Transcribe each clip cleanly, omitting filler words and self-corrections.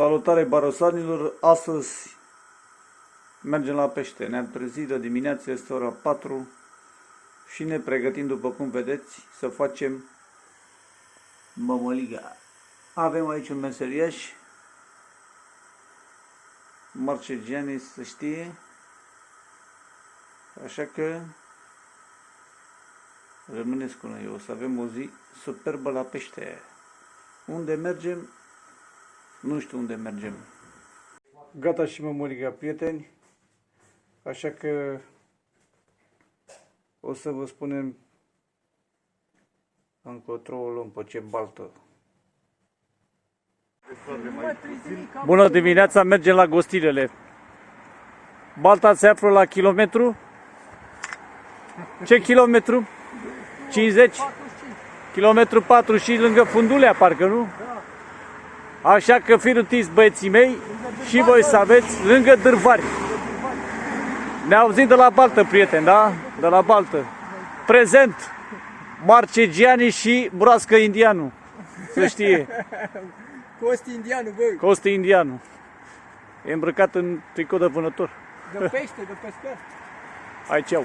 Salutare barosanilor, astăzi mergem la pește. Ne-am trezit de dimineață, este ora 4 și ne pregătim, după cum vedeți, să facem mămăliga. Avem aici un meseriaș, Marcegiani, să știe, așa că rămâneți cu noi, o să avem o zi superbă la pește. Unde mergem? Nu știu unde mergem. Gata și mămăliga, prieteni, așa că o să vă spunem încotro o luăm, pe ce baltă. Bună dimineața, mergem la Gostilele. Balta se află la kilometru? Ce kilometru? 50? Kilometru 4 și lângă Fundulea, parcă, nu? Așa că fiți rutiți, băieții mei, și voi să aveți lângă Dârvari. Ne auzim de la baltă, prieteni, da? De la baltă. Prezent, Marcegiani și Broască Indianu. Să știe. Costi Indianu, băi. Costi Indianu. E îmbrăcat în tricou de vânător. De pește, de pescar. Aici au.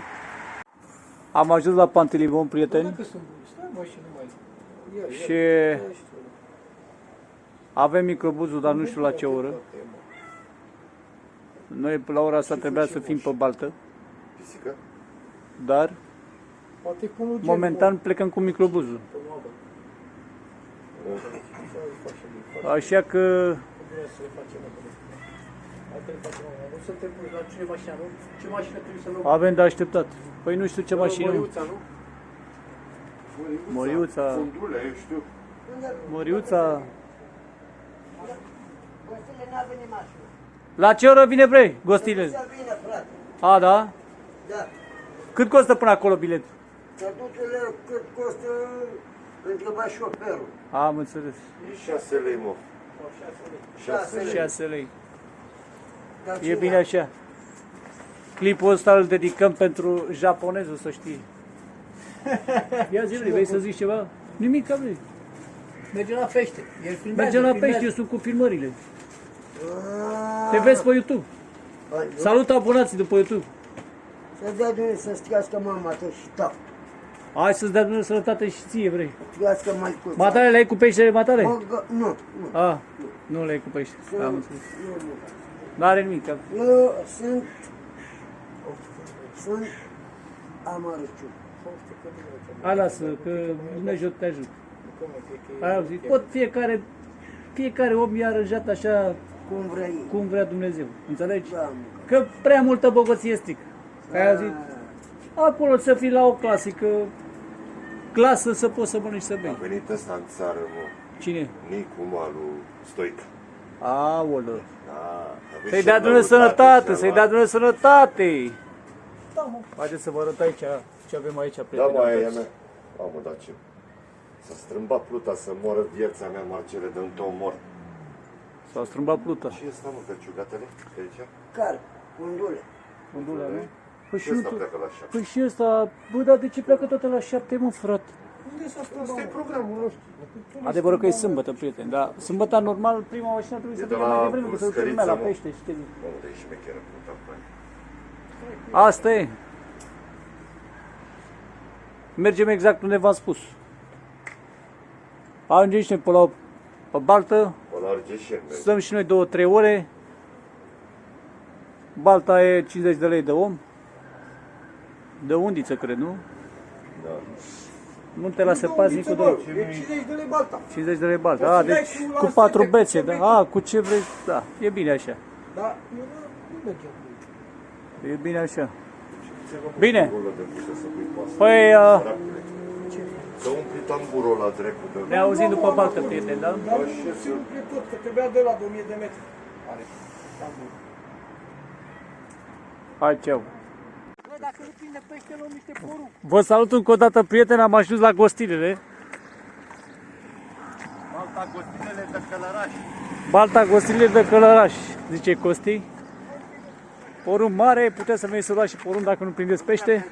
Am ajuns la Pantelivon, prieteni. Dacă sunt buni, stai mă și nu mai. Și avem microbuzul, dar nu știu la ce oră. Noi la ora asta trebuia să fim pe baltă. Dar momentan plecăm cu microbuzul. Așa că avem de așteptat. Păi nu știu ce mașină. Moriuța. Moriuța. La ce oră vine, bre, Gostile? A, da? Da. Cât costă până acolo biletul? Statutul cât costă, întreba șoferul. Am înțeles. 6 lei, mă. 6 lei. Dar E bine așa. Clipul ăsta îl dedicăm pentru japonezul, să știi. Ia zi, vrei să zici ceva? Nimic, că vrei. Mergem la pește. El filmează, Mergem la filmează. pește, eu sunt cu filmările. Te vezi pe YouTube. Salut abonații de pe YouTube. Să dea Dumnezeu să străiască mama ta și ta. Hai să-ți dea Dumnezeu sănătate și ție, vrei. Străiască mai cu. Matale, le ai cu peștele matale? Nu, nu. A, nu le ai cu pește. Am înțeles. Nu. N-are nimic. Eu sunt amărăciu. Hai, lasă, că Dumnezeu te ajută. Ai auzit? Pot fiecare om i-a aranjat așa Cum vrei. cum vrea Dumnezeu. Înțelegi? Da, Că prea multă bogăție strică. Ai auzit? Acolo să fii la o clasică clasă să poți să mănânci să A bei. venit ăsta în țară, mă. Cine? Nicu Malu Stoica. Aolă. Da, Să-i dea Dumnezeu sănătate, să-i dea Dumnezeu sănătate. Haideți să vă arăt aici ce avem aici, Da, prieteni. mă, aia e a mea. Mamă, da, ce? S-a strâmbat pluta să moră viața mea, Marcele, de un mor. S-a strâmbat pluta. Și ăsta, mă, căciugatele? Pe aici? Care? Undule. Undulea, nu? Păi și, Și ăsta nu- pleacă la 7. păi și ăsta, bă, dar de ce pleacă toate la 7, mă, frate? Asta e programul nostru. Adevărul că e sâmbătă, prieteni, dar sâmbătă normal, prima mașină trebuie să E de fie la mai devreme, că se duce lumea la Scăriță, mă. pește, știi? Mamă, de aici șmecheră pluta, frate. Asta e. Mergem exact unde v-am spus. Ajungem și noi pe baltă, Pe la Argeșen, merge. stăm și noi 2-3 ore. Balta e 50 de lei de om. De undiță, cred, nu? Da. Nu te lasă paznicul de loc. E 50 de lei balta. 50 de lei balta. A, deci cu 4 bețe, da? A, cu ce vrei, da, e bine așa. Da, eu nu mergem. E bine așa. Bine. Burul ăla de bută să pui pasă. Păi, Săracule. Să umpli tamburul ăla drecu de... ne auzim după baltă, prieteni, da? Dar nu se umple tot, că trebuia de la 2000 de metri. Are. Hai, ceau. Bă, dacă nu prinde pește, luăm niște poruc. Vă salut încă o dată, prieteni, am ajuns la Gostilele. Balta Gostilele de Călăraș. Balta Gostilele de Călăraș, zice Costi. Porumb mare, puteți să veniți să luați și porumb dacă nu prindeți pește.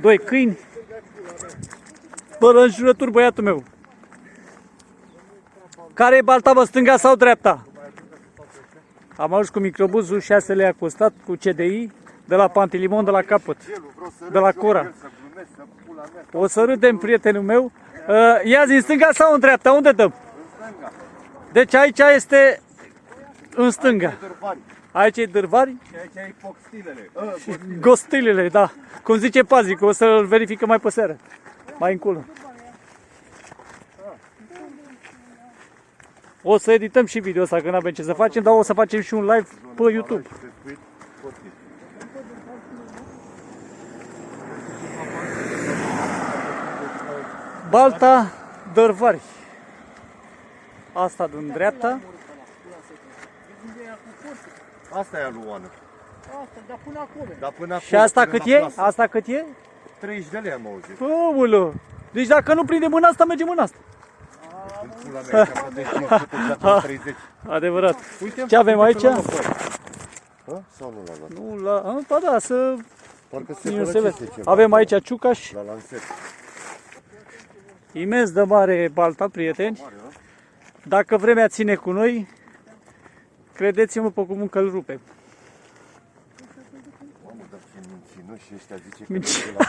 2 câini. Fără înjurături, băiatul meu. Care e balta, mă, stânga sau dreapta? Am ajuns cu microbuzul, 6 lei a costat, cu CDI, de la Pantilimon, de la capăt, de la Cora. O să râdem, prietenul meu. Ia zi, în stânga sau în dreapta? Unde dăm? Deci aici este în stânga. Aici e Dârvari. Și aici e poxtilele. Gostilele, da. Cum zice Pazic, o să-l verificăm mai pe seară. Mai încolo. O să edităm și video ăsta, că nu avem ce să facem, dar o să facem și un live pe YouTube. Balta Dârvari. Asta din dreapta. Asta e aluană. Asta, dar până acolo. Dar până Și asta cât e? Asta cât e? 30 de lei am auzit. Omulă! Deci dacă nu prindem în asta, mergem în asta. În pula mea, că de 500 de 30. Adevărat. Uite, Ce avem aici? Sau nu l-a luat? Nu la... Ba da, să... Parcă se Nu se răcește vede. ceva. Avem aici ciucaș. La lanset. Imens de mare balta, prieteni. Dacă vremea ține cu noi, credeți-mă pe cuvânt că îl rupem. Mamă, dar ce mincinoși ăștia, zice că Minci- merge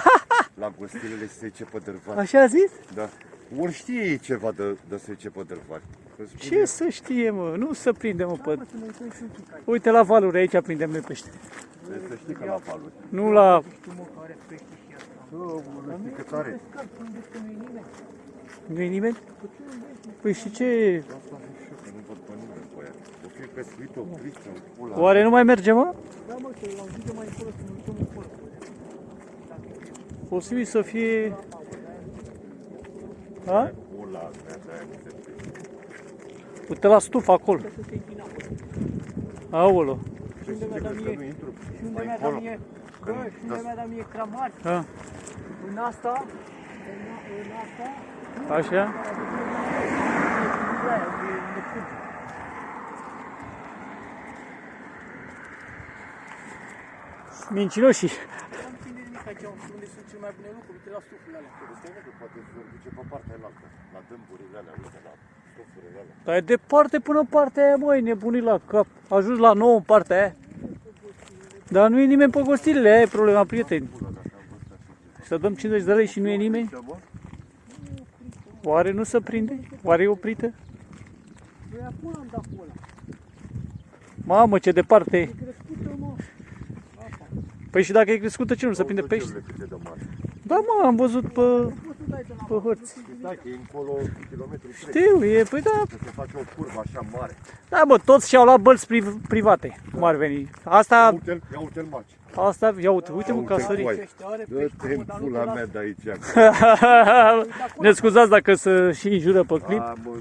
la gostilele să se duce pe Dârvari. Așa a zis? Da. Ori știe ei ceva de să duce pe Dârvari. Că spune- Ce să știe, mă? Nu să prindem, mă, pe... Uite la valuri, aici prindem noi pește. Trebuie să știi că la valuri. Nu la... Știi cât are? Nu-i nimeni? Păi și ce... Asta zic și eu, că nu văd pe nimeni pe aia. O fi pescuit o pliță, în pula. Oare nu mai merge, mă? Da, mă, că l-am zis de mai încolo, să ne uităm încolo. Posibil să fie... A? Pula mea, de-aia nu se prinde. Uite la stufă acolo. Să se închina. Aolo. Și unde mi-a dat Că mie, nu intru și unde mai mi-a dat încolo. mie, bă, și unde mi-a dat mie cramari, A, în asta, în asta, așa? Mincinoșii. nu prinde nimic aici, unde sunt cele mai bune lucruri, uite la stufele alea. Stai că poate se duce pe partea înaltă, la dâmburile alea, uite, la stufurile alea. Dar e departe până în partea aia, măi, nebunit la cap. Ajuns la 9 în partea aia. Dar nu e nimeni pe gostilele, aia e problema, prieteni. Să dăm 50 de lei și nu e nimeni? Oare nu se prinde? Oare e oprită? Păi acolo am dat pe ăla. Mamă, ce departe e. E crescută, mă. Păi și dacă e crescută, ce nu se prinde pește? Cât de mare. Da, mă, am văzut pe Poți să dai de la hărți. Stai că e încolo kilometru 3. Știu, e, păi da. Că se face o curvă așa mare. Da, bă, toți și-au luat bălți private, cum ar veni. Asta, Ia uite-l maci. asta, ia uite, uite mă, că a sărit. pește, are pește, Dă-te mă, în dar nu pula te las. mea de aici. Ne scuzați dacă să și înjură pe clip. A, mă,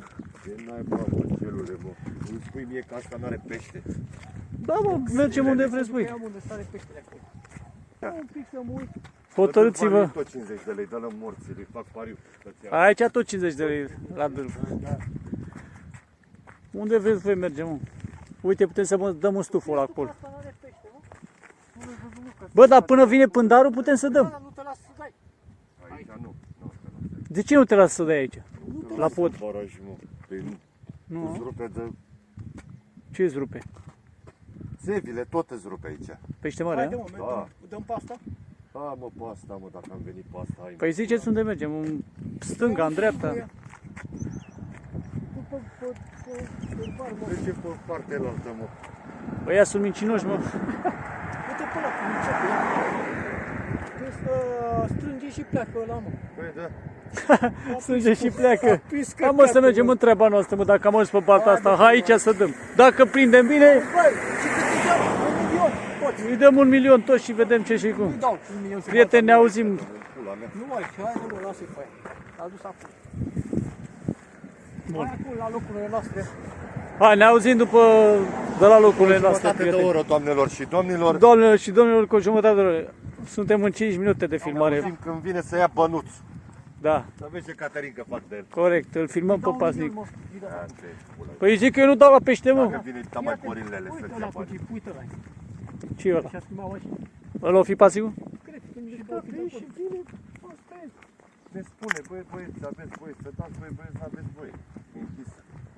ce naiba, mă, celule, mă. Îmi spui mie că asta n-are pește. Da, mă, mergem unde vreți voi. Am unde sare peștele acolo. Da, un pic să mă uit. Hotărâți-vă. Tot 50 de lei, dă-l în morții, îi fac pariu. Aici tot 50 de lei la dârf. Unde vreți voi mergem, mă? Uite, putem să dăm un stuful acolo. Asta nu are pește, mă. Nu l-ai văzut, Luca. Bă, dar până vine pândarul putem să Da, dăm. dar nu te las să dai. Aici nu. Nu, că nu. De ce nu te lasă să dai aici? La pod. Baraj, mă. Păi nu. Nu? Îți rupe de... Ce îți rupe? Țevile, tot îți rupe aici. Pește mare, Haide, a? mă, Da. dăm pasta? Da, mă, pe asta, mă, dacă am venit pe asta, hai. Păi ziceți unde mergem, în stânga, în dreapta. Merge pe partea elaltă, mă. Ăia sunt mincinoși, mă. Uite pe ăla, cum începe. Trebuie să strânge și pleacă ăla, mă. Păi, da. Sânge și pleacă. Prins că Da, mă, să pleacă, mergem în treaba noastră, mă, dacă am ajuns pe balta asta, hai aici să dăm. Dacă prindem bine, Băi, și cât îi dau? 1 milion. Poți. îi dăm 1 milion toți și vedem ce și cum. Îi dau 1 milion. să Prieteni, ne bată. auzim. Pula mea. Nu mai, hai, nu, lasă-i pe aia. L-a dus acolo. Bun. Hai acolo, la locurile noastre. Hai, ne auzim după de la locurile noastre, Jumătate de prieteni. oră, doamnelor și domnilor. Doamnelor și domnilor, cu o jumătate de oră. Suntem în 5 minute de filmare. Auzim când vine să ia bănuț. Da, Să vezi ce Caterinca fac de el. corect, îl filmăm pe Dau 1 pasnic. milion, mă. Îi dau. Ia, te, pula. Păi zic că eu nu dau la pește, Dacă mă. vine tamai gorilele Uite să-ți ăla ia cu bani. chip, uite ăla. Ce e ăla? Și-a schimbat mașina. Ăla o fi pasivul? Cred că când zici că o fi de Și vine, asta e. Ne spune, băi, băieți, aveți voie să dați, băi, băieți, aveți voie. E închis.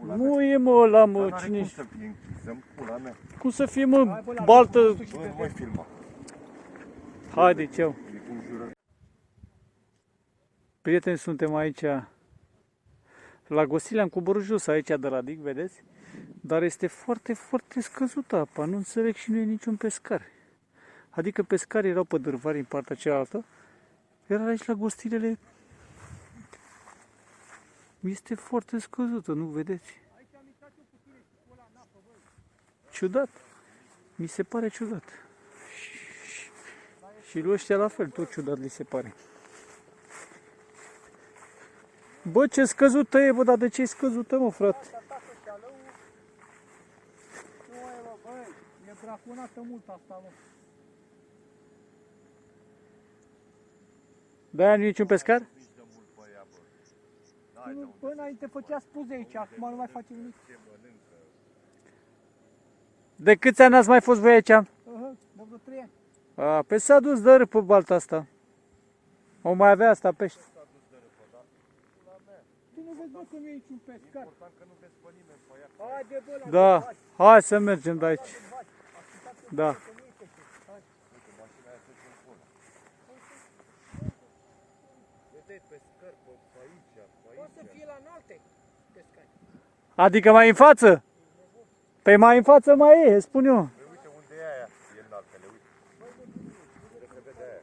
pula mea. Nu e mă ăla mă, Dar n-are cine cum ești? să fie închis, în pula mea. Cum să fie mă, baltă? Bă, nu mai filma. Haide, ceau. E cum jură. Prieteni, suntem aici la Gostiile, am coborât jos aici de la dig, vedeți? Dar este foarte, foarte scăzută apa, nu înțeleg și nu e niciun pescar. Adică pescarii erau pe dârvari în partea cealaltă, iar aici la Gostilele este foarte scăzută, nu vedeți? Ciudat. Mi se pare ciudat. Și lui ăștia la fel, tot ciudat li se pare. Bă, ce scăzută e, bă, dar de ce e scăzută, mă, frate? Nu e, bă, băi, e draconată mult asta, mă. De-aia nu e niciun pescar? Până înainte făcea spuze aici, acum nu mai face nimic. De câți ani ați mai fost voi aici? De vreo 3 ani. A, pe s-a dus de râpă balta asta. O mai avea asta pește. Tu nu vezi, bă, că nu e niciun pescar. Haide, bă, la Da, hai să mergem de aici. Da. poate să fie la înalte pescari. Adică mai în față? Păi mai în față mai e, spun eu. Păi uite unde e aia, e în altele, uite. Unde se vede aia.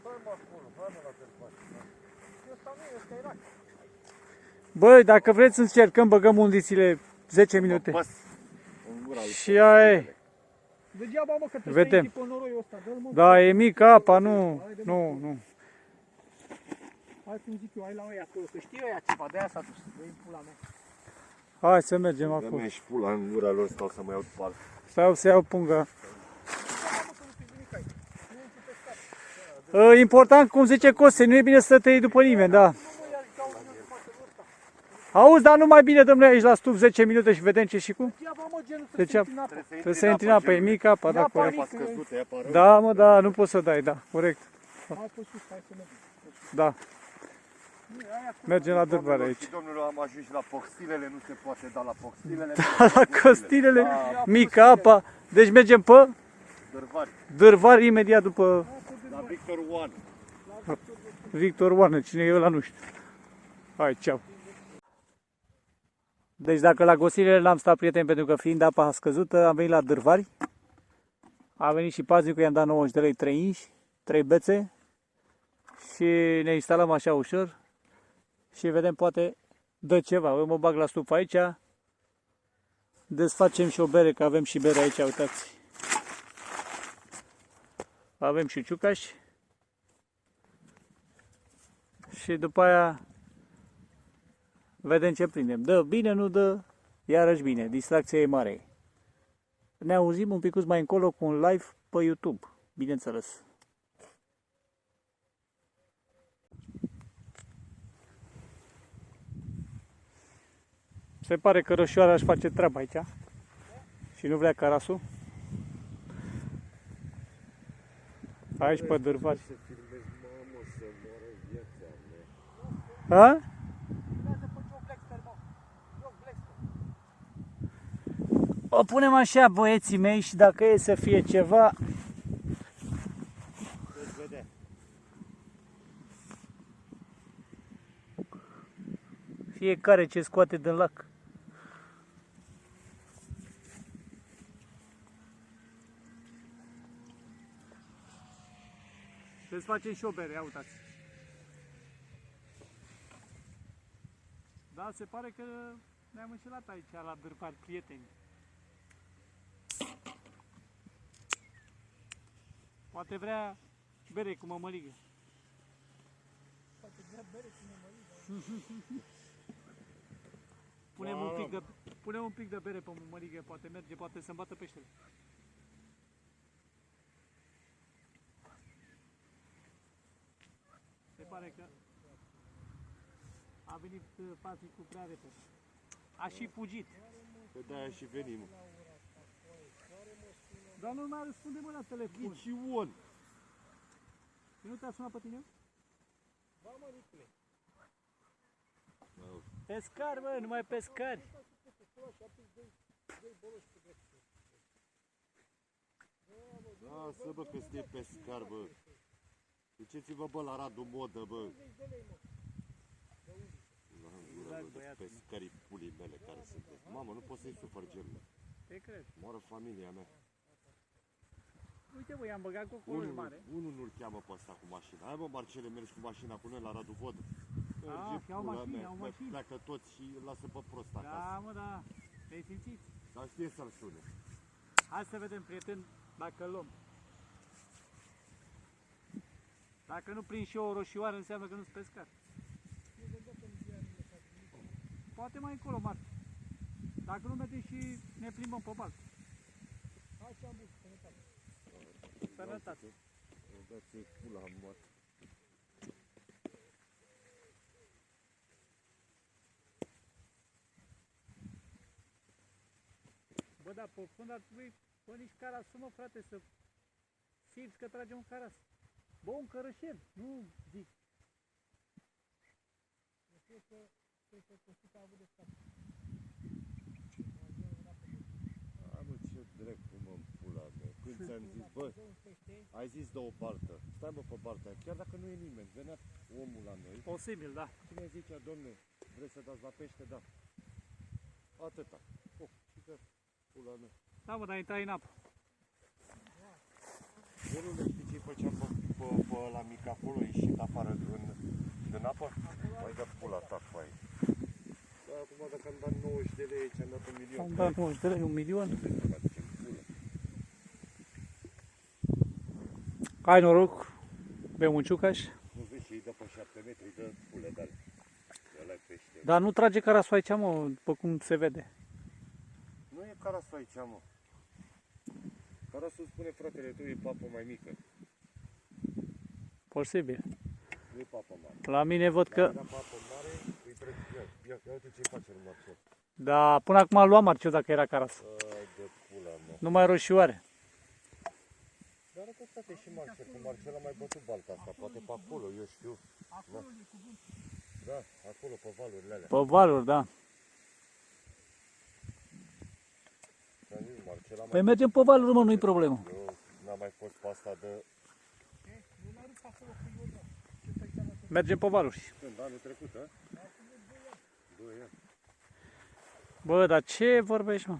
Hai mă acolo, hai mă la telefon. Ăsta nu e, ăsta e rac. Băi, dacă vreți să încercăm, băgăm undițile 10 minute. Păs în gura lui. Și aia e. Degeaba, mă, că te Vedem. stai pe noroiul ăsta. Dă-l, mă. Da, e mică apa, nu, nu. Hai cum zic eu, hai la ăia acolo, că știi ăia ceva, de-aia s-a dus. Dă-i pula mea. Hai să mergem Dă-mi acolo. și pula în gura lor, stau să mă iau după altă. Sau să iau punga. Degeaba, mă, că nu știi nimic aici. Nu e niciun pescar. Important, cum zice Coste, nu e bine să te iei după nimeni, da. Nu mă ia, dau în față ăsta. Auzi, dar nu mai bine dăm noi aici la stup 10 minute și vedem ce și cum? Degeaba, mă, genul să Degeaba. se în apă. Trebuie să intri în apă, e mică apa, da, Ia corect. panic. Apa scăzută, e apa rău. Da, mă, da, nu poți să dai, da, corect. Hai pe sus, hai să mergem. Da, mergem la dârvare aici. Și domnilor, am ajuns la poxilele, nu se poate da la poxilele. La Costilele, mică apa, deci mergem pe Dărvari, dârvar imediat după la Victor One. Victor Oană, cine e ăla nu știu. Hai, ceau. Deci dacă la Gostilele n-am stat, prieteni, pentru că fiind apa scăzută, am venit la dârvari. A venit și paznicul, i-am dat 90 de lei 3 inși, 3 bețe și ne instalăm așa ușor și vedem, poate dă ceva. Eu mă bag la stup aici, desfacem și o bere, că avem și bere aici, uitați. Avem și ciucași și după aia vedem ce prindem. Dă bine, nu dă, iarăși bine, distracția e mare. Ne auzim un pic mai încolo cu un live pe YouTube, bineînțeles. Se pare că Rășoara își face treaba aici și nu vrea carasul. Aici pe dârvari. Ha? O punem așa, băieții mei, și dacă e să fie ceva... Fiecare ce scoate din lac. Să-ți facem și o bere, ia uitați. Da, se pare că ne-am înșelat aici la dârvari, prieteni. Poate vrea bere cu mămăligă. Poate vrea bere cu mămăligă. Punem un pic de bere pe mămăligă, poate merge, poate să-mi bată peștele. Se pare că a venit paznicul prea repede. A și fugit. Că de-aia și venim. Dar nu mai răspunde, mă, la telefon. Ghici One. Nu te-a sunat pe tine? Ba, mă, Nicule. Pescari, bă, numai pescari. Lasă, bă, că este pescar, bă. Duceți-vă, bă, la Radu Modă, bă. Pescarii pulii mele care sunteți. Mamă, nu pot să-i sufăr gemne. Te cred. Moară familia mea. Uite, bă, i-am băgat cocolul mare. Unul nu-l cheamă pe ăsta cu mașina. Hai, bă, Marcele, mergi cu mașina cu noi la Radu Vodă. Iau mașini, iau mașini. Pleacă toți și îl lasă pe prost acasă. Da, mă, da. Te-ai simțit? Dar știe să-l sune. Hai să vedem, prieten, dacă îl luăm. Dacă nu prind și eu o roșioară, înseamnă că nu-s pescar. Poate mai încolo, Marti. Dacă nu mergem și ne plimbăm pe bal. Hai și am bun, sănătate. Sănătate. Dați-i pula în moarte. Bă, da, pe fund ar trebui bă, nici carasul, mă, frate, să simți că trage un caras. Bă, un cărășel, nu zic. Eu cred că Costică a avut de stat. Hai, bă, ce drept, mă, în pula mea. Când ți-am zis, bă, ai zis de o baltă. Stai, bă, pe balta aia. Chiar dacă nu e nimeni, venea omul la noi. Posibil, da. Cine zicea, domne, vreți să dați la pește? Da. Atâta. Oh, și că pula mea. Da, mă, dar intrai în apă. Eu nu le știi ce făceam pe la mic acolo, ieșit afară din apă? Mai dă pula ta cu aia. Da, acum dacă am dat 90 de lei, ți-am dat 1 milion. Am dat 90 de lei, 1 milion. Ai noroc, bem un ciucaș. Nu vezi și îi dă pe 7 metri, de pule de alea. Ăla e pește. Dar nu trage carasul aici, mă, după cum se vede. Nu e carasul aici, mă. Carasul spune, fratele, tu e papă mai mică. Posibil. Nu e papă mare. La mine văd că... Dacă papă mare, îi trece. Ia uite ce-i face în Marcel. Da, până acum am luat Marciu dacă era caras. Ai de pula, mă. Numai roșioare. Dar arată, frate, și Marcel, că Marcel a mai bătut balta asta, poate pe acolo, eu știu. Acolo e cuvânt. Da, acolo, pe valurile alea. Pe valuri, da. Ți-am zis, Marcel a mai... Păi mergem pe valuri, mă, nu-i problemă. Eu n-am mai fost pe asta de... Nu l-a rupt acolo cu Iona. Ce stai seama că Mergem pe valuri. Când? Anul trecut, a? 2 ani. Bă, dar ce vorbești, mă?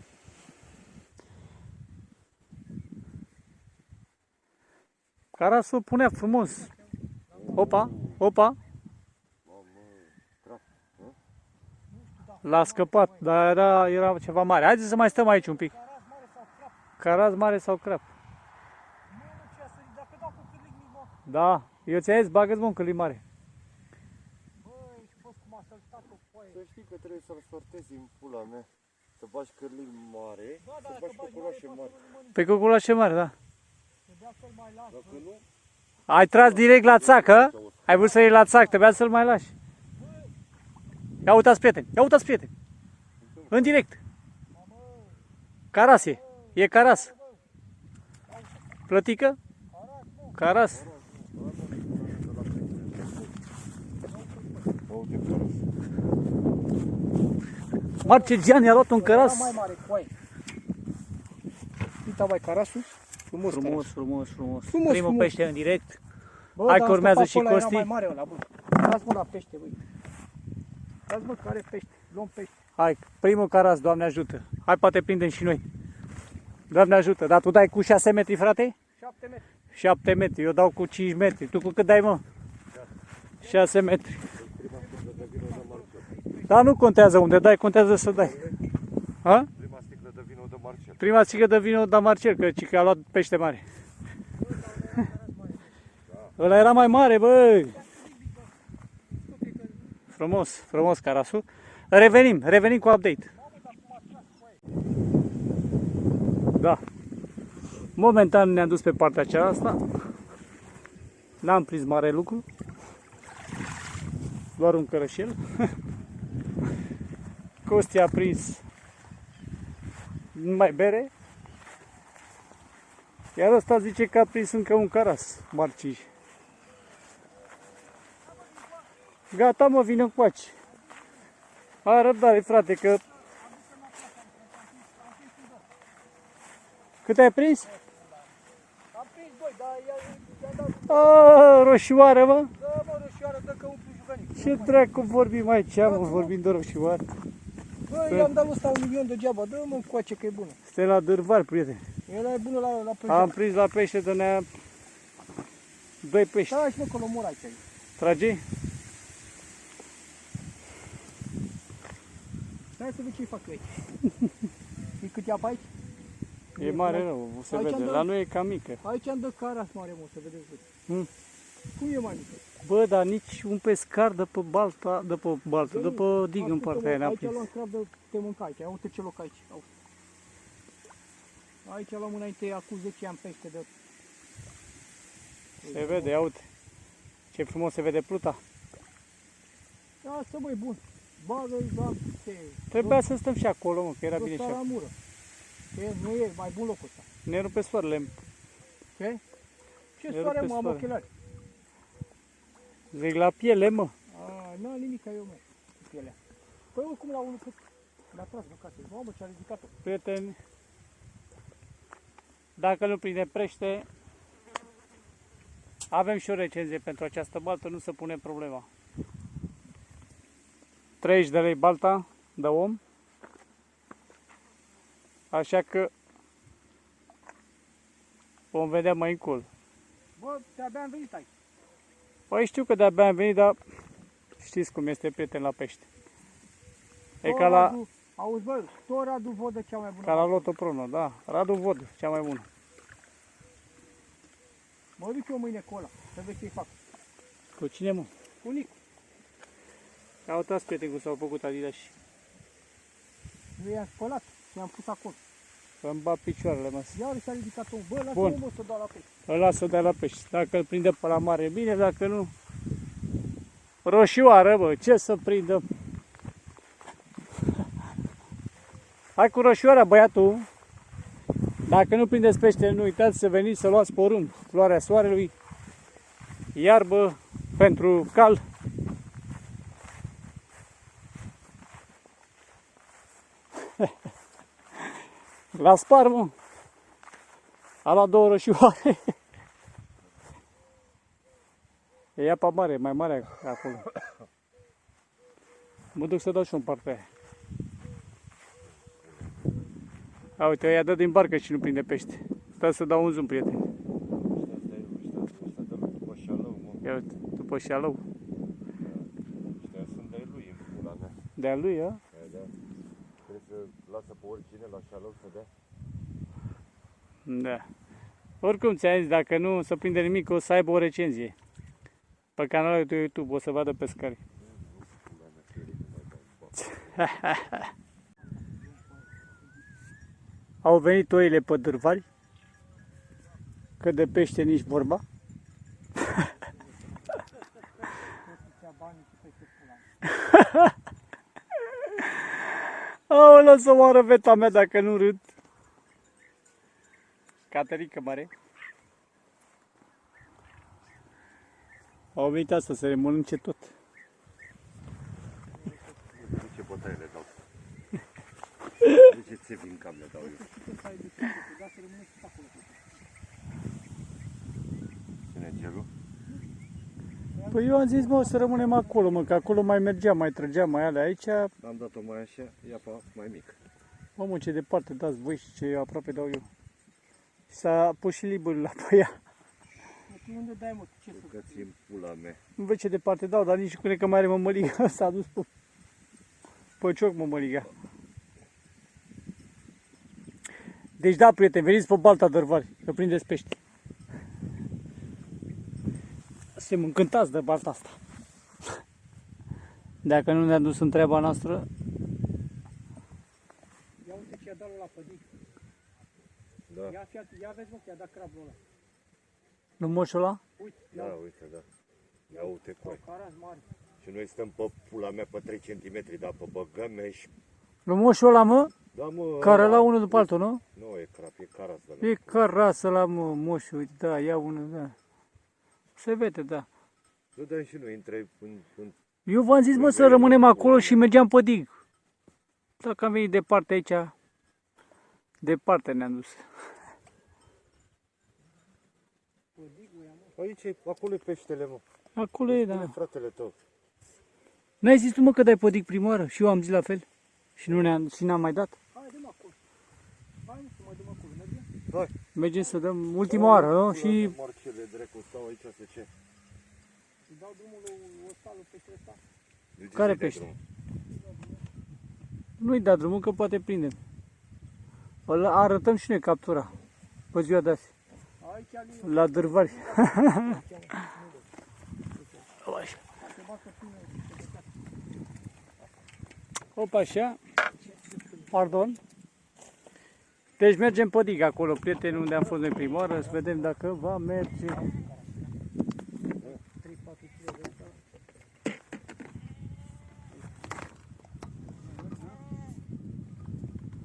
Carasul punea frumos. Opa, opa. Mamă, trap. L-a scăpat, dar era ceva mare. Haideți să mai stăm aici un pic. caraz mare sau crap. Caraz mare sau crap? Nu, ce să zic, dacă dau cu cârlic mic, mă. Da, eu ți-am zis, bagă-ți, mă, un cârlig mare. Băi, și fost cum a săltat o foaie. Să știi că trebuie să-l sortezi în pula mea. Să bagi cârlig mare, Da, să dacă bagi bagi cocoșe mare, mari. poate să-l mănânci. Pe coculașe mare, da. Trebuia să-l mai las, Dacă bă. nu, Ai tras direct la țacă? Ai vrut să iei la țac, trebuia să-l mai lași. Ia uitați, prieteni, ia uitați, prieteni. În direct. Caras e. E caras. Plătică? Caras. uite caras. Marcegian i-a luat un caras. Era mai mare, foaie. Uita, mai carasul. Frumos, Frumos, frumos, frumos. Frumos, Primul frumos. pește în direct. Bă, Hai dar că urmează ăsta și pe ăla Costi. Era mai mare ăla, bă. Dați mă la pește, băi. Dați mă care pește. Luăm pește. Hai, primul caras, Doamne ajută. Hai, poate prindem și noi. Doamne ajută. Dar tu dai cu 6 metri, frate? 7 metri. 7 metri. Eu dau cu 5 metri. Tu cu cât dai, mă? 6 metri. Dar nu contează unde dai, contează să dai. Ha? Prima sticlă de vino de Marcel. Prima țigă de vino da Marcel, că a luat pește mare. Ăla era mai mare, bă. Frumos, frumos carasul. Revenim cu update. Da. Momentan ne-am dus pe partea aceasta. N-am prins mare lucru. Doar un cărășel. Costi a prins mai bere. Iar ăsta zice că a prins încă un caras, Marci. Gata, mă, vină încoace. Hai răbdare, frate, că... Cât ai prins? Am prins 2, dar i-am dat... A, roșioară, mă. Dă mă roșioară, dă că umplu jucănic. Ce dracu vorbim aici, mă, vorbim de roșioară. Bă, i-am dat lui ăsta 1.000.000 degeaba, dă mă încoace că e bună. Stai la dârvar, prieteni. El e bună la prânz. Am prins la pește de nea... 2 pești. Da, și mă, că l omor aici. Trage? Stai să văd ce-i fac eu aici. E cât ia pe aici? E mare rău, se Aici vede. am dat- La noi e cam mică. Aici am dat caras mare, mă, să vedeți voi. Cum e mai mică? Bă, dar nici un pescar de pe balta, de pe dig în partea aia n-a Aici prins. luam crab de te mânca aici. Ia uite ce loc aici. Aici luam înainte, acum 10 ani pește de... Se vede, ia uite. Ce frumos se vede pluta. Asta, băi, bun. Bagă-i, da, ce... Trebuia să stăm și acolo, mă, că era bine și la acolo. mură. Ce, nu e mai bun locul ăsta. Ne rupe soarele. Ce? Ce Ne soare, rupe mă, am soare. ochelari. Zic la piele, mă. Nu am nimic eu, mă, cu pielea. Păi oricum la unul cât... L-a tras măcate. Mamă, ce-a ridicat-o. Prieteni, dacă nu prinde prește, avem și o recenzie pentru această baltă, nu se pune problema. 30 de lei balta de om, așa că vom vedea mai încolo. Bă, de-abia am venit aici. Păi știu că de-abia am venit, dar știți cum este, prieten, la pește. E ca la, Auzi, bă, tot Radu Vodă cea mai bună. ca la Loto Prono, da. Radu Vod, cea mai bună. Mă duc eu mâine cu ăla, să vezi ce-i fac. Cu cine, mă? Cu Nicu. Ia uitați, prieten, cum s-au făcut Adidas și Eu i-am spălat și i-am pus acolo. îmi bat picioarele, mă. Iar s-a ridicat un. Bă, lasă-mă, Bun. mă, să dau la pește. Îl lasă de la pește. Dacă îl prinde pe la mare, bine, dacă nu... Roșioară, bă, ce să prindă? Hai cu roșioara, băiatul. Dacă nu prindeți pește, nu uitați să veniți să luați porumb. Floarea soarelui, iarbă pentru cal. La spar, mă. A luat 2 roșioare. E apa mare, mai mare acolo. Mă duc să dau și în partea aia. A, uite, ăia dă din barcă și nu prinde pește. Stai să dau un zoom, prieteni. După șalău, mă. Ia uite, după șalău. Ăștia sunt de lui în pula mea. De-a lui, a? Da. Trebuie să lasă pe oricine la șalău să dea. Da. Oricum ți-am zis, dacă nu se prinde nimic, o să aibă o recenzie. Pe canalul de YouTube, o să vadă pescari. Au venit oile pe dârvari, că de pește nici vorba. Aoleu, să moară veta mea dacă nu râd. Caterică mare. Au venit asta să le mănânce tot. De ce bătaie le dau? De ce ți vin cam le dau eu? Cine cerul? Păi eu am zis, mă, să rămânem acolo, mă, că acolo mai mergeam, mai trăgeam, mai alea aici. Am dat-o mai așa, ia pe mai mic. Mă, ce departe dați voi și ce aproape dau eu. S-a pus și liberul la pe ea. Unde dai, mă, ce să... Că ți în pula mea. Nu văd ce departe dau, dar nici cu că mai are mămăliga. S-a dus pe cioc mămăliga. Deci da, prieteni, veniți pe balta dărvari, că prindeți pește. Suntem încântați de balta asta. Dacă nu ne-a dus în treaba noastră, Ia uite ce a dat la pădic. Da, Ia vezi, mă, că i-a dat crabul ăla. nu moșul ăla? Uite, da, uite, da. Ia uite coi. caras mari. Și noi stăm pe pula mea pe 3 cm, dar pe băgăme și... Nu moșul ăla, mă? Da, mă... Care la unul după altul, nu? Nu, e crap, e caras de la... E carasă la mă, moșul, uite, da, ia unul, da. Se vede, da. Nu dăm și noi între... Eu v-am zis, mă, să rămânem acolo și mergeam pe dig. Dacă am venit departe aici, departe ne-am dus. Aici, acolo e peștele, mă. Acolo e, Spune da. fratele tău. N-ai zis tu, mă, că dai podic prima oară? Și eu am zis la fel. Și nu n-am mai dat. Haidem acolo. Hai, nu, să mai dăm acolo, mergem? Mergem să dăm ultima oară, nu? Și Marcele, dracu, stau aici să ce? Îi dau drumul lui ăsta, lui peștele ăsta. Care pește? Nu-i da drumul, că poate prindem. Îl arătăm și noi captura. Pe ziua de azi. Aici ali, La dârvari. Opa, așa. Pardon. Deci mergem pe dig acolo, prieteni, unde am fost noi prima oară, să vedem dacă va merge. 3-4 kg de ăsta.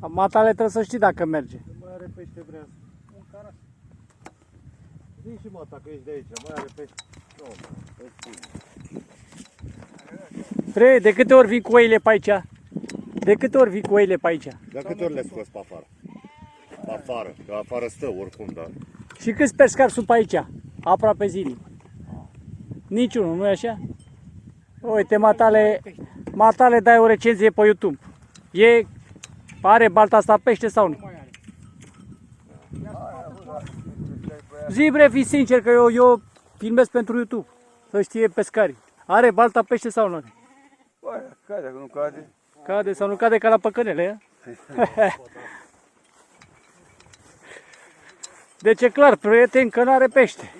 Matale trebuie să știi dacă merge. Mai are pește vrea. Un caras. Zi și mata că ești de aici, mai are pește. Nu, mă, îți spun. Pre, de câte ori vii cu oile pe aici? De câte ori vii cu oile pe aici? De câte ori le scos pe afară? Pe afară, că afară stă oricum, da. Și câți pescari sunt pe aici? Aproape zilnic. Niciunul, nu-i așa? Uite, matale dai o recenzie pe YouTube. Are balta asta pește sau nu? Mai are. Zi, bre, fii sincer că eu filmez pentru YouTube. Să știe pescarii. Are balta pește sau nu are? Băi, cade, că nu cade. Cade sau nu cade ca la păcănele, ia? Deci e clar, prieten, că n-are pește.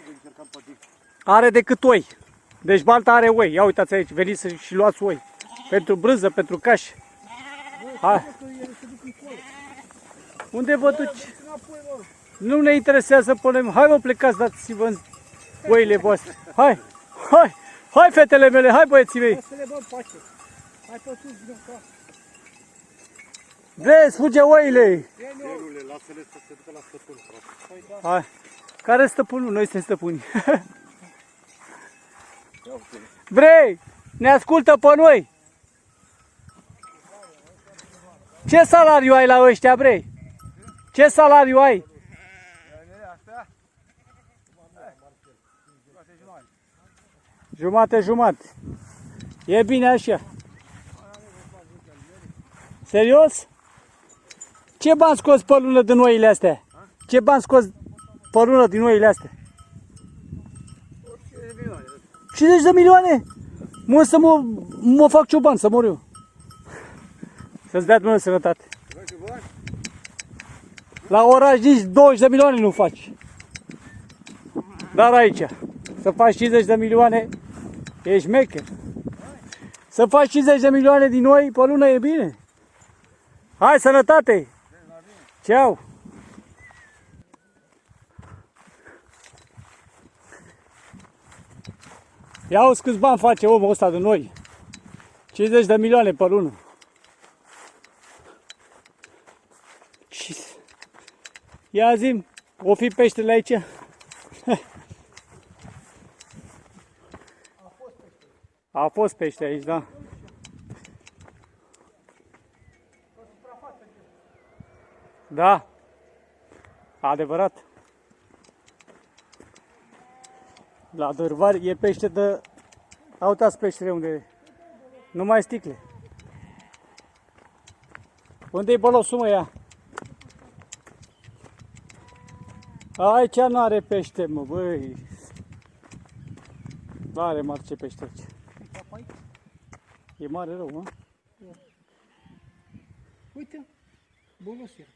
Are decât oi. Deci balta are oi. Ia uitați aici, veniți și luați oi. Pentru brânză, pentru caș. Hai. Unde vă duci? Nu ne interesează, punem. Hai mă, plecați, dați-vă în oile voastre. Hai, hai, hai fetele mele, hai băieții mei. Să le băm pace. Hai pe sus, din acasă. Vezi, fuge oile. Ierule, lasă-le să se ducă la stăpân, frate. Hai. Care stăpânul? Noi suntem stăpâni. Vrei, ne ascultă pe noi. Ce salariu ai la ăștia, bre? Ce salariu ai? Jumate. E bine așa. Serios? Ce bani scoți pe lună din oile astea? Ce bani scoți pe lună din oile astea? 50 de milioane? Mă, să mă fac cioban, să mor eu. Să-ți dea Dumnezeu sănătate. La oraș nici 20 de milioane nu faci. Dar aici, să faci 50 de milioane, ești mecher. Să faci 50 de milioane din noi pe lună e bine. Hai, sănătate! Ceau! Ia auzi câți bani face omul ăsta de noi. 50 de milioane pe lună. Ia zi-mi, o fi peștele aici? A fost pește aici, da. Da. Adevărat. La Dârvari e pește de... Uitați peștele unde e. Numai sticle. Unde-i bălosul, mă, ea? Aici nu are pește, mă, băi. Are mare ce pește aici. E mare rău, mă. Uite, bolos era.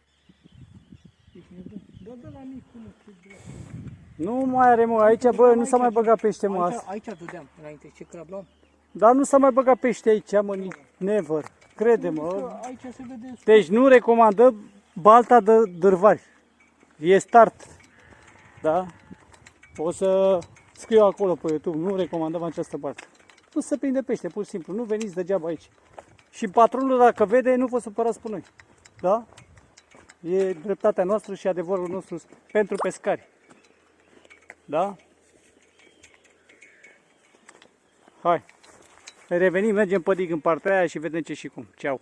Dă la micul, Nu mai are, mă, aici, bă, nu s-a mai băgat pește, mă, asta. Aici dădeam înainte, ce crab luam. Dar nu s-a mai băgat pește aici, mă, never. Crede-mă. Aici se vede. Deci nu recomandăm balta de Dârvari. E start. Da? O să scriu acolo pe YouTube. Nu recomandăm această baltă. Nu se prinde pește, pur și simplu. Nu veniți degeaba aici. Și patronul, dacă vede, nu vă supărați pe noi. Da? E dreptatea noastră și adevărul nostru pentru pescari. Da? Hai. Revenim, mergem pe dig în partea aia și vedem ce și cum. Ceau.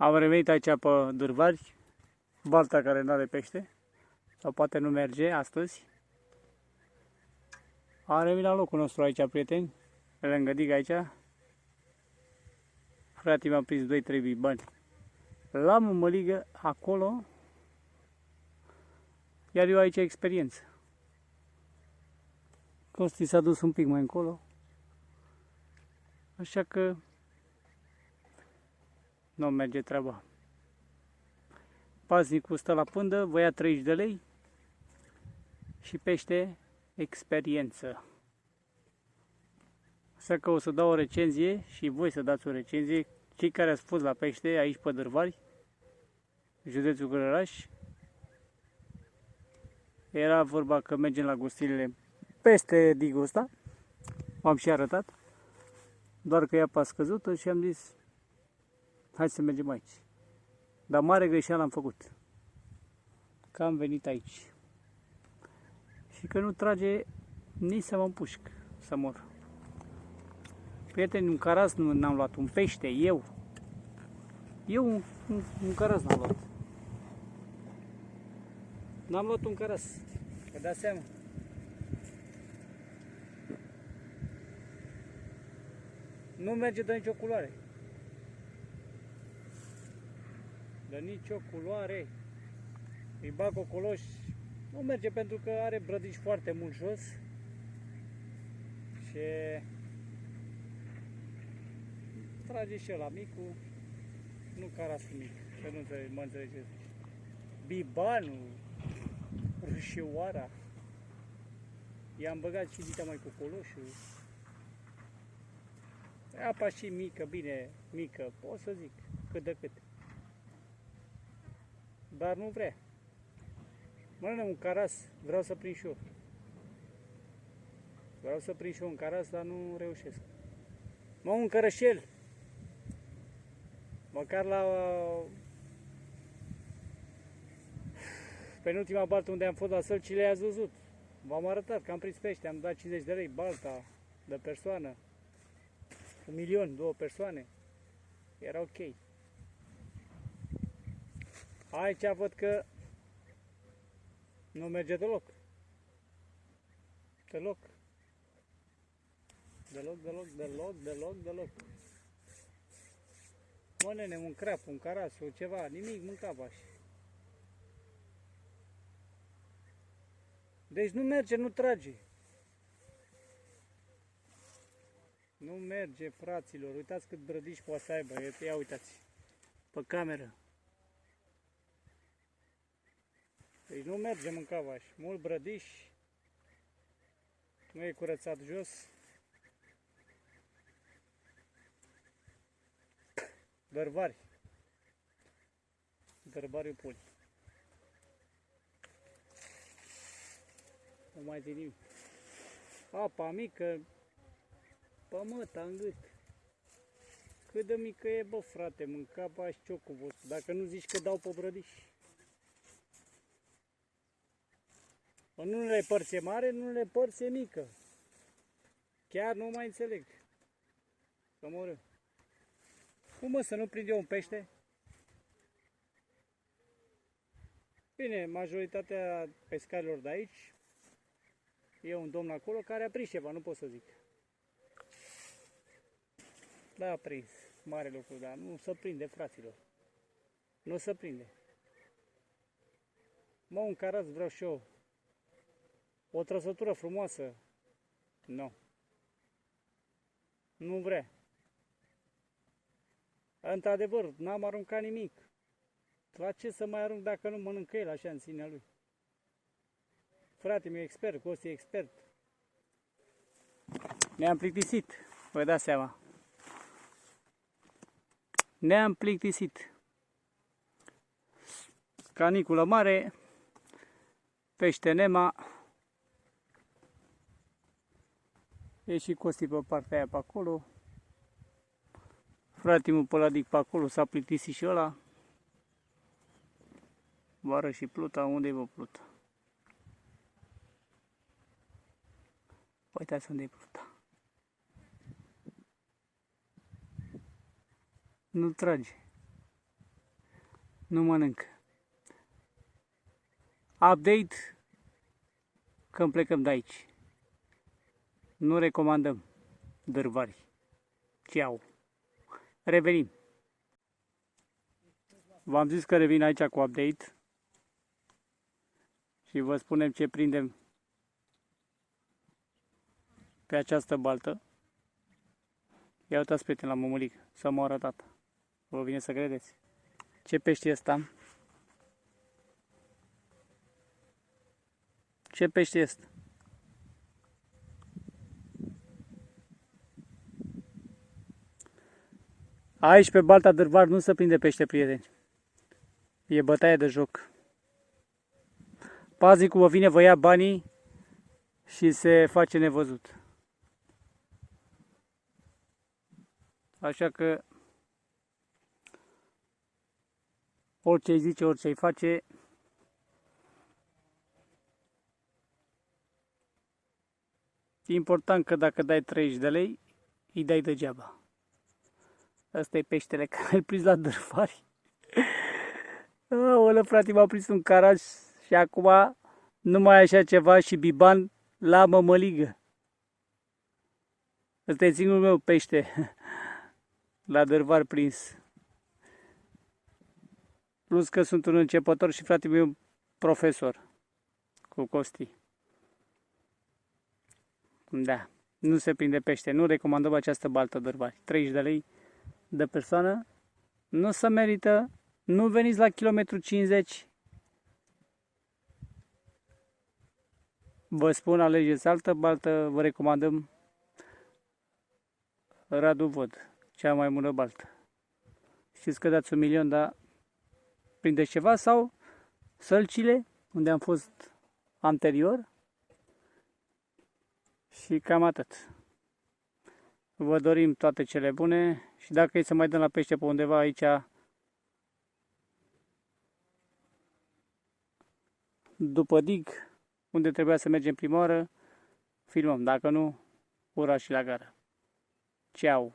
Am revenit aici pe Dârvari, balta care nu are pește, sau poate nu merge astăzi. Am revenit la locul nostru aici, prieteni, lângă dig aici. Frate mi-a prins 2-3 bani la mămăligă acolo, iar eu aici experiență. Costi s-a dus un pic mai încolo, așa că nu merge treaba. Paznicul stă la pândă, vă ia 30 de lei și pește experiență. Așa că o să dau o recenzie și voi să dați o recenzie, cei care ați fost la pește aici pe Dârvari, județul Gărăraș. Era vorba că mergem la gustilele peste digul ăsta, m-am și arătat, doar că e apa scăzută și am zis hai să mergem aici. Dar mare greșeală am făcut, că am venit aici și că nu trage nici să mă împușc, să mor. Prieteni, un caraz nu n-am luat, un pește, eu un caraz n-am luat. N-am luat un caraz, vă dați seama. Nu merge de nicio culoare. De nicio culoare. Îi bag ocoloș. Nu merge pentru că are brădici foarte mult jos. Și trage și ăla micul. Nu carasul mic, că nu mă înțelegeți. Bibanul, râșioara. I-am băgat și dita mai cu coloșul. Apa și mică, bine, mică, pot să zic, cât de cât. Dar nu vrea. Mănână un caras, vreau să prind și eu. Vreau să prind și eu un caras, dar nu reușesc. Mă, un cărășel. Măcar la penultima baltă unde am fost la Sălcile ați văzut. V-am arătat că am prins pește, am dat 50 de lei balta de persoană. 1.000.000, 2 persoane. Era ok. Aici văd că nu merge deloc. Deloc. Deloc. Mă, nene, un crap, un caras, o ceva, nimic, mâncava și. Deci nu merge, nu trage. Nu merge, fraților. Uitați cât brădici poate să aibă. Ia uitați. Pe cameră. Deci nu merge mâncavaș. Mult brădiș. Nu e curățat jos. Dârvari. Dârvariul Puli. Nu mai zi nimic. Apa mică. Pămăta în gât. Cât de mică e, bă, frate, mânca bași ciocul vostru. Dacă nu zici că dau pe brădiș. În unele părți e mare, în unele părți e mică. Chiar nu mai înțeleg. Să mor. Cum, mă, să nu prind eu un pește? Bine, majoritatea pescarilor de aici, e un domn acolo care a prins ceva, nu pot să zic. Da, a prins. Mare lucru, dar nu se prinde, fraților. Nu se prinde. Mă, un caraz vreau și eu. O trăsătură frumoasă. Nu. Nu vrea. Într-adevăr, n-am aruncat nimic. La ce să mai arunc dacă nu mănâncă el așa în sinea lui? Frate meu expert, Costi expert. Ne-am plictisit, vă dați seama. Ne-am plictisit. Caniculă mare, pește nema. E și Costi pe partea aia pe acolo. Frate-mul Păladic pe acolo s-a plictisit și ăla. Vară și pluta, unde-i vă pluta? Uitați unde-i pluta. Nu trage. Nu mănânc. Update când plecăm de aici. Nu recomandăm dârvari. Ceau. Revenim. V-am zis că revin aici cu update și vă spunem ce prindem pe această baltă. Ia uitați, prieten, la mămulic, să mă arătat. Vă vine să credeți. Ce pește e ăsta? Ce pește este? Aici pe balta Dârvar nu se prinde pește, prieteni. E bătaie de joc. Paznicul vă vine, vă ia banii și se face nevăzut. Așa că orice îi zice, orice îi face, e important că dacă dai 30 de lei, îi dai degeaba. Ăsta e peștele care îl prins la Dârvari. Aoleu, frate, m-a prins un caraj și acum nu mai așa ceva și biban la mămăligă. Ăsta e singurul meu pește la Dârvar prins. Plus că sunt un începător și fratele meu profesor cu Costi. Da, nu se prinde pește. Nu recomandăm această baltă Dârvari. 30 de lei de persoană. Nu se merită. Nu veniți la kilometru 50. Vă spun, alegeți altă baltă. Vă recomandăm Radu Vod, cea mai bună baltă. Știți că dați 1.000.000, dar prindeți ceva, sau Sălcile, unde am fost anterior. Și cam atât. Vă dorim toate cele bune și dacă e să mai dăm la pește pe undeva aici, după dig, unde trebuia să mergem prima oară, filmăm. Dacă nu, ura și la gară. Ceau!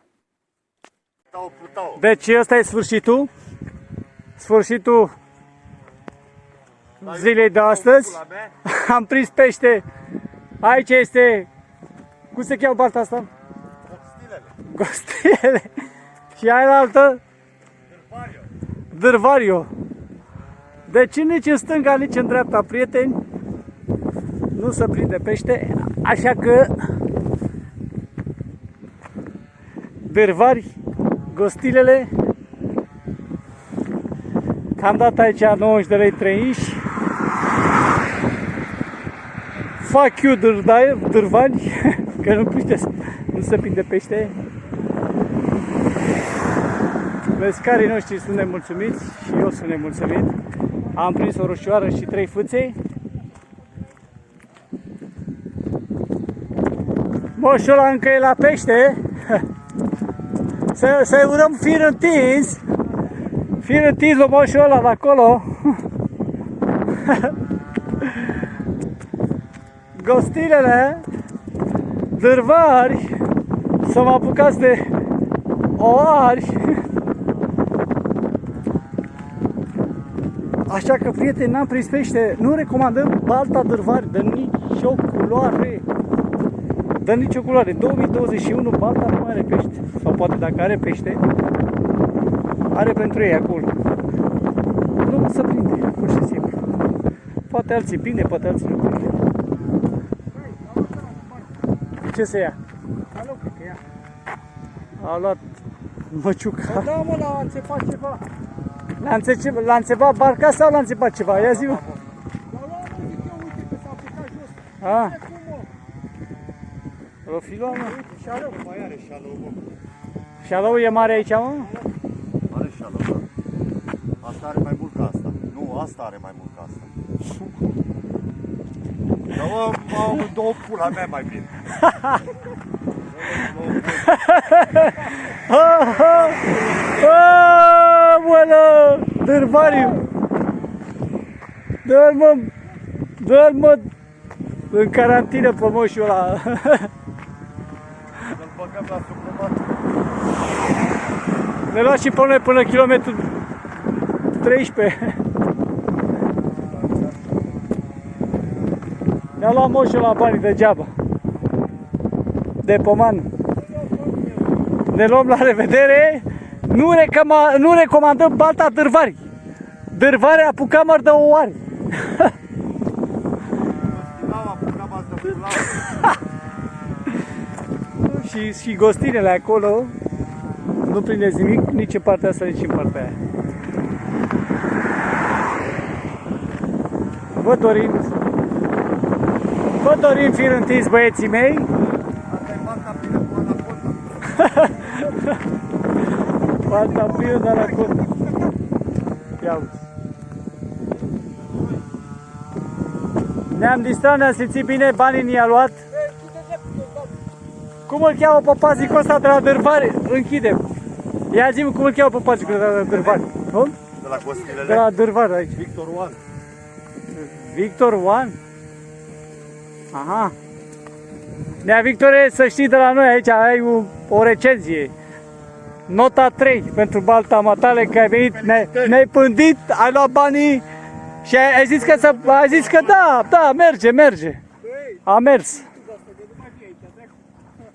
Deci ăsta e sfârșitul. Sfârșitul zilei de astăzi. Am prins pește. Aici este, cum se cheamă balta asta? Gostilele. Și aia altă? Dârvario. Deci nici în stânga, nici în dreapta, prieteni, nu se prinde pește, așa că Dârvari, Gostilele, am dat aici 90 de lei 3 inși. Fuck you, Dârvari, că nu se prinde pește. Pescarii noștri sunt nemulțumiți și eu sunt nemulțumit. Am prins o roșioară și 3 fâțe. Moșul ăla încă e la pește. Să-i urăm fir întins. Fir întins la moșul ăla de acolo. Gostilele, Dârvari, să mă apucați de oari. Așa că, prieteni, n-am prins pește, nu recomandăm balta Dârvari de nicio culoare. De nicio culoare. 2021 balta nu are pește. Sau poate dacă are pește, are pentru ei acolo. Nu se prinde, pur și simplu. Poate alții prinde, poate alții nu prinde. Ce se ia? Alo, cred că ia. A luat măciuca. Da, mă, l-a înțepat ceva. L-a înțepat barca sau l-a înțepat ceva? Ia zi-mă. L-a luat, mă, zic eu, uite că s-a aplicat jos. A, E cum, mă? profilul, mă. Uite, șalău. Mai are șalău, mă. Șalău e mare aici, mă? Are șalău, da. Asta are mai mult ca asta. Nu, asta are mai mult ca asta. Da, mă, două pula mea mai bine. Aoleu, Dârvariu! Dă-l, mă! Dă-l, mă! În carantină pe moșul ăla. Să-l băgăm la suprămat. Ne luați și pe noi până kilometru 13. Ne-a luat moșul la banii degeaba. De pomană. Ne luăm la revedere. Nu recomandăm balta Dârvari. Dârvari apucamăr de o oare. și gostinele acolo. Nu prindeți nimic, nici în partea asta, nici în partea aia. Vă dorim fir întins, băieții mei. Balta plină de anaconda. Ia uzi. Ne-am distrat, ne-am simțit bine, banii ni-a luat. Cum îl cheamă pe pazicul ăsta de la Dârvari? Închidem. Ia zi-mi cum îl cheamă pe pazicul ăsta de la Dârvari. Cum? De la Costilele? De la Dârvari aici. Victor One. Victor One? Aha. Nea Victore, să știi de la noi aici ai o recenzie. Nota 3 pentru balta matale, că ai venit, ne-ai pândit, ai luat banii și ai zis că da, merge. A mers.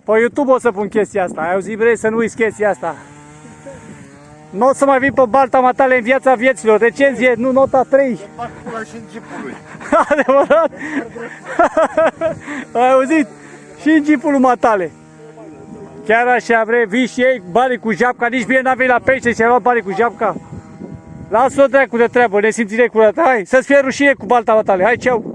Pe YouTube o să pun chestia asta, ai auzit, vrei să nu uiți chestia asta. Nu o să mai vin pe balta matale în viața vieților, recenzie, nu nota 3. Fac pula și în jeepul. Adevărat? Ai auzit? Și în jeepul lui matale. Chiar așa vrei, vii și ei banii cu japca, nici bine n-a venit la pește și ai luat banii cu japca. Lasă-o dracu de treabă, ne simțire curată, hai, să-ți fie rușine cu balta matale, hai, ceau!